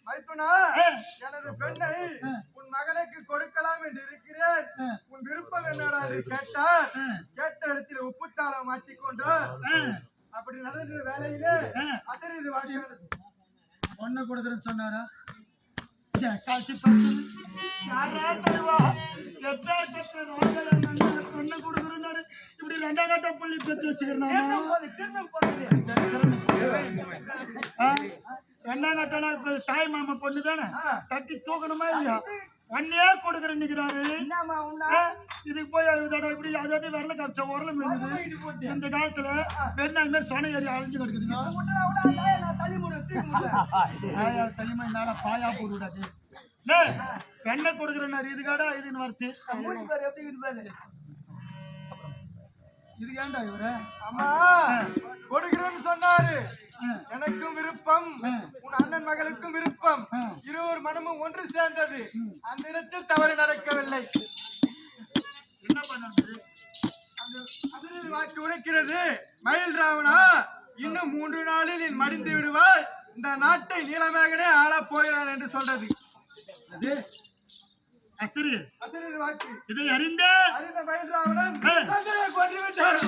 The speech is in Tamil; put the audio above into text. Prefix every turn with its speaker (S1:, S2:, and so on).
S1: மைத்துனா, எனது பெண்ணை உன் மகனுக்கு கொடுக்கலாம் என்று இருக்கிறேன். உன் விருப்பம் என்னடா என்று கேட்டால், கேட்ட இடத்தில் உப்புத்தாளம் மாற்றிக்கொண்டு அப்படி நடந்த வேலையிலே அசரீது வாக்கியானது.
S2: ஒண்ணு கொடுக்குறேன்னு சொன்னாரா? பொண்ணு கொடுக்குறாரு. இப்படி ரெண்டாம் கட்ட புள்ளி பெற்று வச்சுக்கிறேன். ரெண்டாம் கட்டனா இப்ப தாய் மாமா பொண்ணு தானே, தட்டி தூக்கணுமா இல்லையா? ஒன்னே கொடுக்குறேன் நிக்கிறாரு. இதுக்கு போய் இப்படி அதாவது விரல காமிச்சா உரல மீனுது. இந்த காலத்துல பெருநாள் மாதிரி சொன ஏறி அழிஞ்சு கிடக்குதுங்க. தலைமை நாள பாயா போடுடாது. பெண்ணை கொடுக்குறேன் இதுக்காடா இதுன்னு வருது. இது ஏண்டா இவரு?
S1: அம்மா கொடுக்கிறேன்னு சொன்னாரு. எனக்கும் விருப்பம், உன் அண்ணன் மகளுக்கும் விருப்பம். இருவர் மனமும் ஒன்று சேர்ந்தது. அந்த இடத்தில் தவறு நடக்கவில்லை.
S2: என்ன பண்ணது?
S1: அந்த வாக்கு உரைக்கிறது. மயில் ராவணா, இன்னும் 3 நாளில் நீ மடிந்து விடுவாய். இந்த நாட்டை நீலமேகனே ஆளப் போகிறார் என்று சொல்றது. வாக்கு
S2: இதை அறிந்த
S1: மயில் ராவணன் கொண்டு விட்டார்.